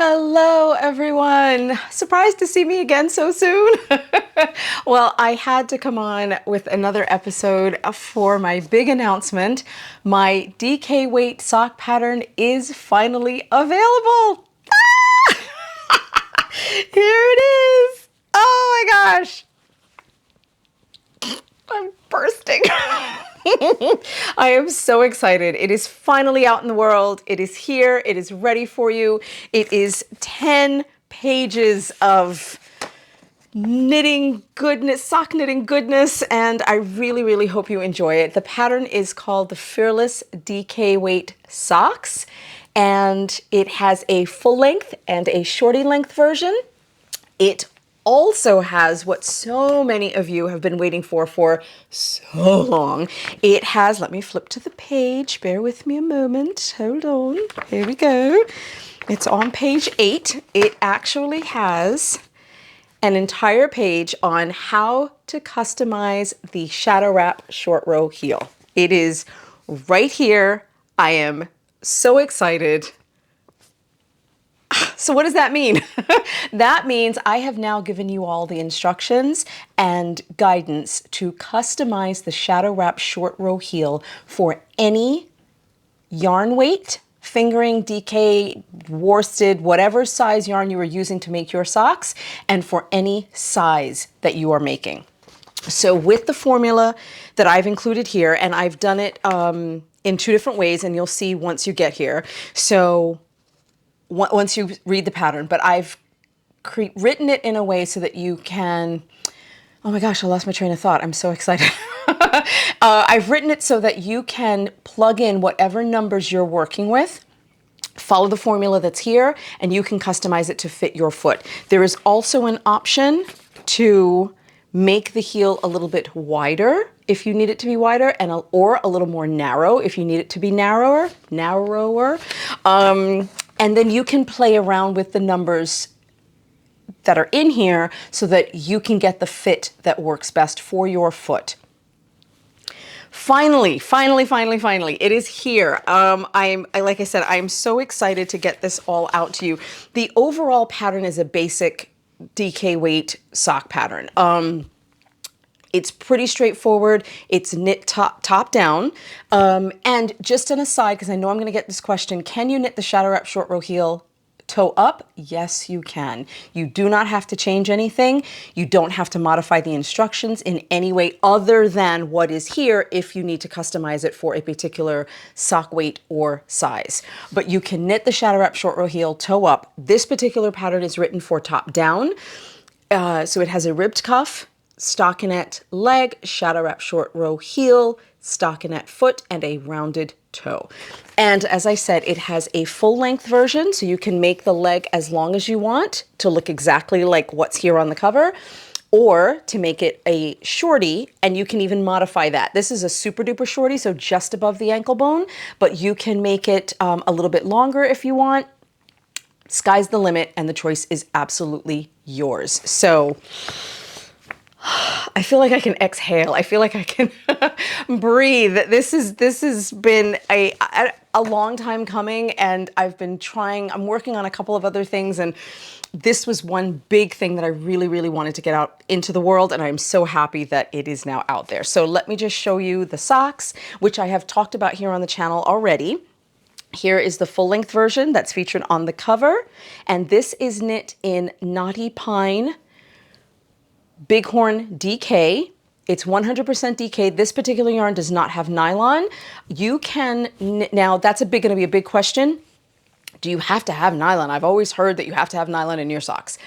Hello, everyone. Surprised to see me again so soon? Well, I had to come on with another episode for my big announcement. My DK weight sock pattern is finally available. Here it is. Oh my gosh. I'm bursting. I am so excited. It is finally out in the world. It is here. It is ready for you. It is 10 pages of knitting goodness, sock knitting goodness, and I really, really hope you enjoy it. The pattern is called the Fearless DK Weight Socks, and it has a full length and a shorty length version. It also has what so many of you have been waiting for so long. It has, let me flip to the page, bear with me a moment, hold on, here we go. It's on page 8. It actually has an entire page on how to customize the shadow wrap short row heel. It is right here. I am so excited. So what does that mean? That means I have now given you all the instructions and guidance to customize the shadow wrap short row heel for any yarn weight, fingering, DK, worsted, whatever size yarn you are using to make your socks, and for any size that you are making. So with the formula that I've included here, and I've done it in 2 different ways, and you'll see once you get here. So once you read the pattern, but I've written it in a way so that you can, oh my gosh, I lost my train of thought. I'm so excited. I've written it so that you can plug in whatever numbers you're working with, follow the formula that's here, and you can customize it to fit your foot. There is also an option to make the heel a little bit wider if you need it to be wider, or a little more narrow if you need it to be narrower. And then you can play around with the numbers that are in here so that you can get the fit that works best for your foot. Finally, it is here. Like I said, I'm so excited to get this all out to you. The overall pattern is a basic DK weight sock pattern. It's pretty straightforward. It's knit top down. And just an aside, because I know I'm going to get this question, can you knit the shadow wrap short row heel toe up? Yes, you can. You do not have to change anything. You don't have to modify the instructions in any way other than what is here if you need to customize it for a particular sock weight or size. But you can knit the shadow wrap short row heel toe up. This particular pattern is written for top down. So it has a ribbed cuff, stockinette leg, shadow wrap short row heel, stockinette foot, and a rounded toe. And as I said, it has a full length version, so you can make the leg as long as you want to look exactly like what's here on the cover, or to make it a shorty, and you can even modify that. This is a super duper shorty, so just above the ankle bone, but you can make it a little bit longer if you want. Sky's the limit, and the choice is absolutely yours. So I feel like I can exhale. I feel like I can breathe. This has been a long time coming, and I've been trying. I'm working on a couple of other things, and this was one big thing that I really, really wanted to get out into the world, and I'm so happy that it is now out there. So let me just show you the socks, which I have talked about here on the channel already. Here is the full-length version that's featured on the cover, and this is knit in KnottyPine Bighorn DK. It's 100% DK. This particular yarn does not have nylon. You can, now that's going to be a big question. Do you have to have nylon? I've always heard that you have to have nylon in your socks.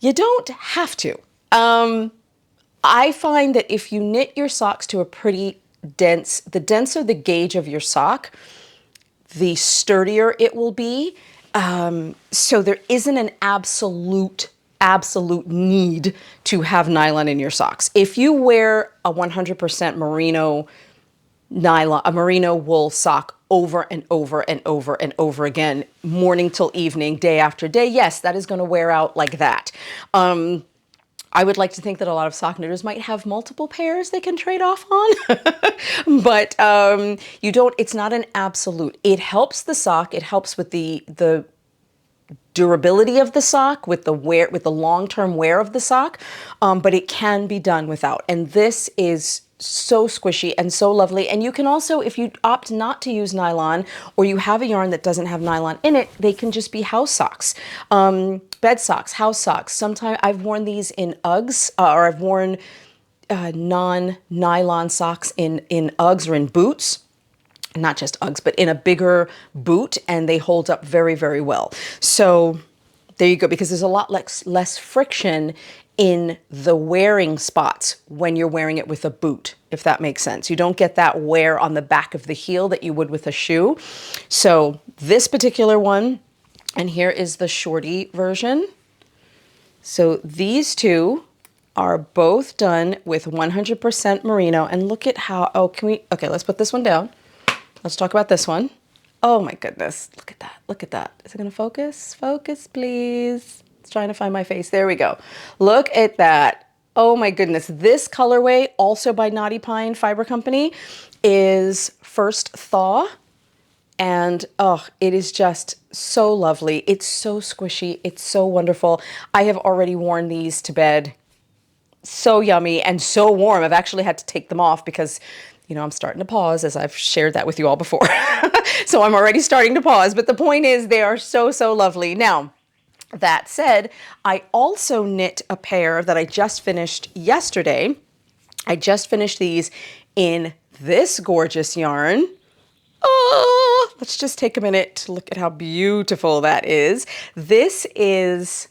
You don't have to. I find that if you knit your socks to a pretty dense, the denser the gauge of your sock, the sturdier it will be. So there isn't an absolute need to have nylon in your socks. If you wear a 100% merino nylon, a merino wool sock over and over and over and over again, morning till evening, day after day, yes, that is going to wear out like that. I would like to think that a lot of sock knitters might have multiple pairs they can trade off on, but you don't, it's not an absolute. It helps the sock, it helps with the durability of the sock, with the wear, with the long-term wear of the sock, but it can be done without. And this is so squishy and so lovely. And you can also, if you opt not to use nylon, or you have a yarn that doesn't have nylon in it, they can just be house socks, bed socks, house socks. Sometimes I've worn these in Uggs, or I've worn non-nylon socks in Uggs or in boots. Not just Uggs, but in a bigger boot, and they hold up very, very well. So there you go, because there's a lot less friction in the wearing spots when you're wearing it with a boot, if that makes sense. You don't get that wear on the back of the heel that you would with a shoe. So this particular one, and here is the Shorty version. So these two are both done with 100% merino, and look at how, okay, let's put this one down. Let's talk about this one. Oh my goodness, look at that, look at that. Is it gonna focus? Focus, please. It's trying to find my face, there we go. Look at that. Oh my goodness, this colorway, also by KnottyPineFiber Company, is First Thaw. And oh, it is just so lovely. It's so squishy, it's so wonderful. I have already worn these to bed. So yummy and so warm. I've actually had to take them off because, you know, I'm starting to pause, as I've shared that with you all before. So I'm already starting to pause, but the point is they are so, so lovely. Now, that said, I also knit a pair that I just finished yesterday. I just finished these in this gorgeous yarn. Oh, let's just take a minute to look at how beautiful that is. This is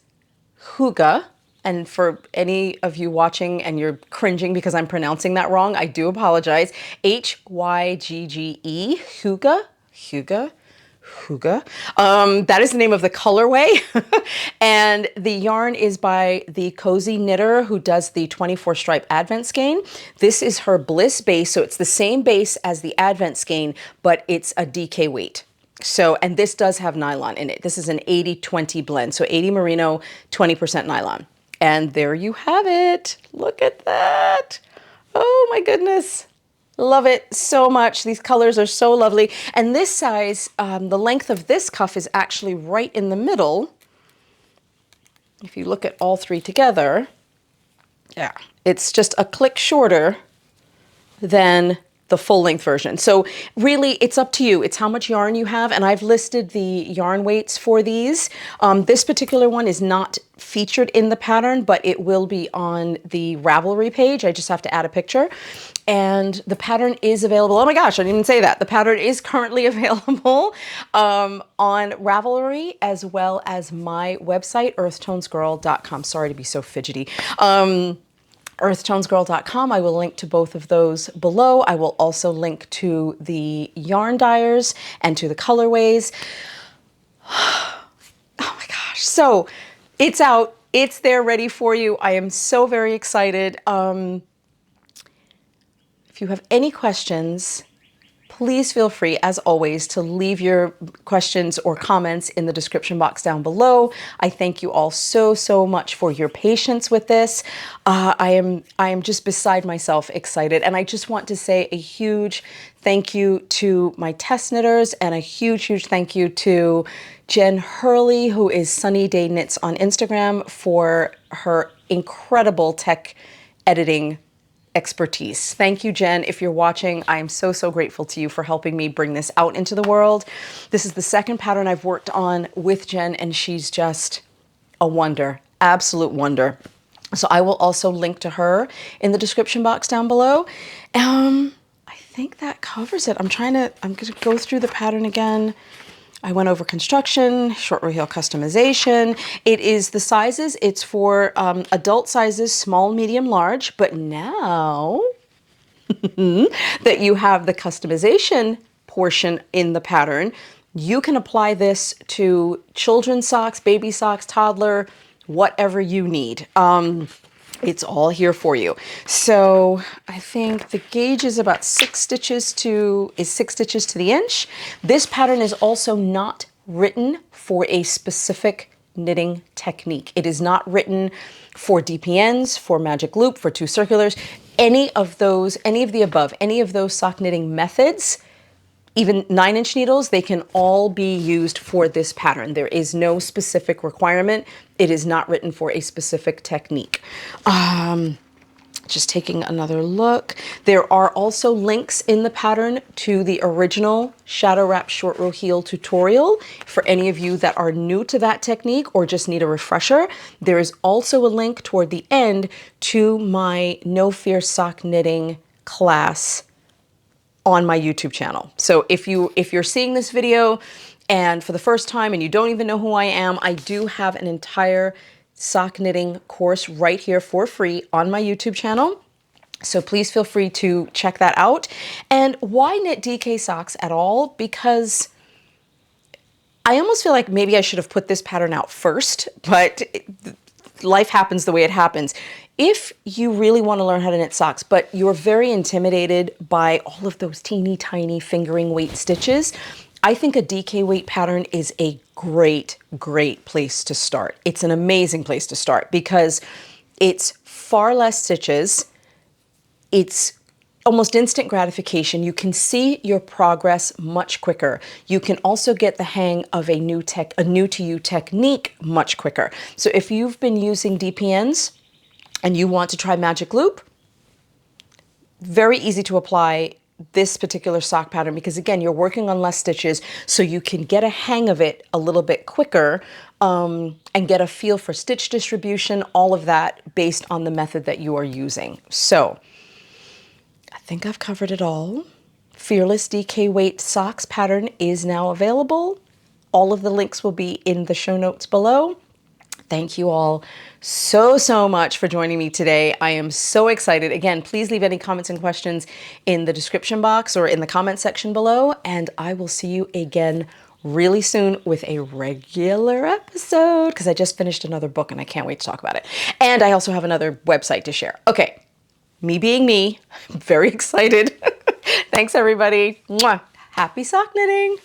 Hygge. And for any of you watching and you're cringing because I'm pronouncing that wrong, I do apologize. Hyggge, Hygge. That is the name of the colorway. And the yarn is by the Cozy Knitter, who does the 24 stripe Advent skein. This is her Bliss base. So it's the same base as the Advent skein, but it's a DK weight. So, and this does have nylon in it. This is an 80-20 blend. So 80 merino, 20% nylon. And there you have it. Look at that. Oh my goodness. Love it so much. These colors are so lovely. And this size, the length of this cuff is actually right in the middle. If you look at all three together, yeah, it's just a click shorter than the full length version. So really it's up to you. It's how much yarn you have. And I've listed the yarn weights for these. This particular one is not featured in the pattern, but it will be on the Ravelry page. I just have to add a picture. And the pattern is available. Oh my gosh, I didn't even say that. The pattern is currently available on Ravelry, as well as my website, EarthtonesGirl.com. Sorry to be so fidgety. EarthtonesGirl.com. I will link to both of those below. I will also link to the yarn dyers and to the colorways. Oh my gosh. So it's out. It's there ready for you. I am so very excited. If you have any questions, please feel free, as always, to leave your questions or comments in the description box down below. I thank you all so, so much for your patience with this. I am just beside myself excited. And I just want to say a huge thank you to my test knitters, and a huge, huge thank you to Jen Hurley, who is Sunny Day Knits on Instagram, for her incredible tech editing expertise. Thank you, Jen. If you're watching, I am so, so grateful to you for helping me bring this out into the world. This is the second pattern I've worked on with Jen, and she's just a wonder, absolute wonder. So I will also link to her in the description box down below. I think that covers it. I'm gonna go through the pattern again. I went over construction, short row heel customization. It is the sizes. It's for adult sizes, small, medium, large. But now that you have the customization portion in the pattern, you can apply this to children's socks, baby socks, toddler, whatever you need. It's all here for you. So I think the gauge is about 6 stitches to the inch. This pattern is also not written for a specific knitting technique. It is not written for DPNs, for magic loop, for 2 circulars, any of the above, any of those sock knitting methods even 9-inch needles, they can all be used for this pattern. There is no specific requirement. It is not written for a specific technique. Just taking another look. There are also links in the pattern to the original Shadow Wrap Short Row Heel tutorial for any of you that are new to that technique or just need a refresher. There is also a link toward the end to my No Fear sock knitting class on my YouTube channel. So if you're seeing this video and for the first time and you don't even know who I am, I do have an entire sock knitting course right here for free on my YouTube channel. So please feel free to check that out. And why knit DK socks at all? Because I almost feel like maybe I should have put this pattern out first, but life happens the way it happens. If you really want to learn how to knit socks, but you're very intimidated by all of those teeny tiny fingering weight stitches, I think a DK weight pattern is a great, great place to start. It's an amazing place to start because it's far less stitches. It's almost instant gratification. You can see your progress much quicker. You can also get the hang of a new to you technique much quicker. So if you've been using DPNs and you want to try Magic Loop, very easy to apply this particular sock pattern because again, you're working on less stitches so you can get a hang of it a little bit quicker and get a feel for stitch distribution, all of that based on the method that you are using. So I think I've covered it all. Fearless DK Weight Socks pattern is now available. All of the links will be in the show notes below. Thank you all so much for joining me today. I am so excited. Again, please leave any comments and questions in the description box or in the comment section below, and I will see you again really soon with a regular episode because I just finished another book and I can't wait to talk about it. And I also have another website to share. Okay, me being me, I'm very excited. Thanks everybody. Mwah. Happy sock knitting.